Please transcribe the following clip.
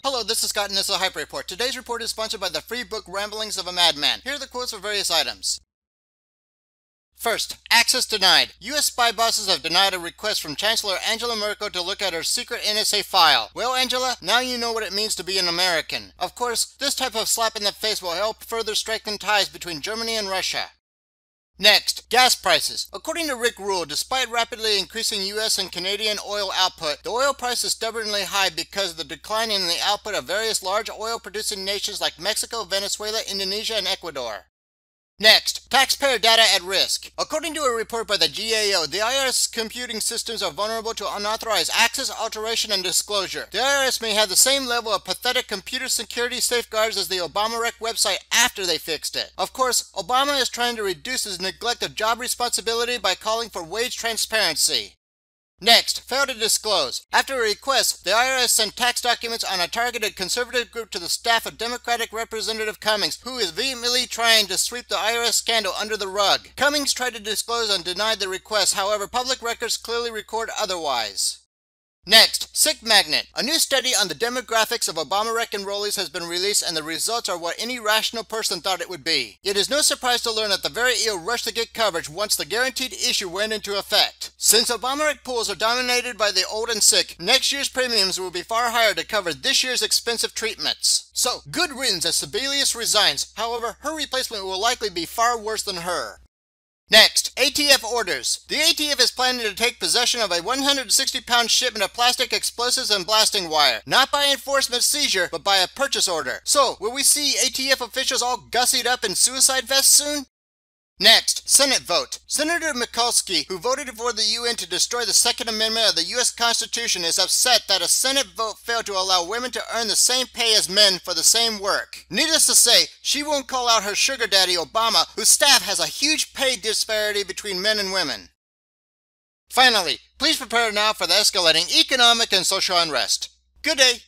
Hello, this is Scott and this is a Hype Report. Today's report is sponsored by the free book Ramblings of a Madman. Here are the quotes for various items. First, access denied. U.S. spy bosses have denied a request from Chancellor Angela Merkel to look at her secret NSA file. Well, Angela, now you know what it means to be an American. Of course, this type of slap in the face will help further strengthen ties between Germany and Russia. Next, gas prices. According to Rick Rule, despite rapidly increasing U.S. and Canadian oil output, the oil price is stubbornly high because of the decline in the output of various large oil-producing nations like Mexico, Venezuela, Indonesia, and Ecuador. Next, taxpayer data at risk. According to a report by the GAO, the IRS computing systems are vulnerable to unauthorized access, alteration, and disclosure. The IRS may have the same level of pathetic computer security safeguards as the Obama-Rec website after they fixed it. Of course, Obama is trying to reduce his neglect of job responsibility by calling for wage transparency. Next, fail to disclose. After a request, the IRS sent tax documents on a targeted conservative group to the staff of Democratic Representative Cummings, who is vehemently trying to sweep the IRS scandal under the rug. Cummings tried to disclose and denied the request, however, public records clearly record otherwise. Next, sick magnet. A new study on the demographics of Obama-Rec enrollees has been released, and the results are what any rational person thought it would be. It is no surprise to learn that the very ill rushed to get coverage once the guaranteed issue went into effect. Since Obama-Rec pools are dominated by the old and sick, next year's premiums will be far higher to cover this year's expensive treatments. So, good riddance as Sebelius resigns. However, her replacement will likely be far worse than her. Next, ATF orders. The ATF is planning to take possession of a 160-pound shipment of plastic explosives and blasting wire, not by enforcement seizure, but by a purchase order. So, will we see ATF officials all gussied up in suicide vests soon? Next, Senate vote. Senator Mikulski, who voted for the UN to destroy the Second Amendment of the U.S. Constitution, is upset that a Senate vote failed to allow women to earn the same pay as men for the same work. Needless to say, she won't call out her sugar daddy Obama, whose staff has a huge pay disparity between men and women. Finally, please prepare now for the escalating economic and social unrest. Good day.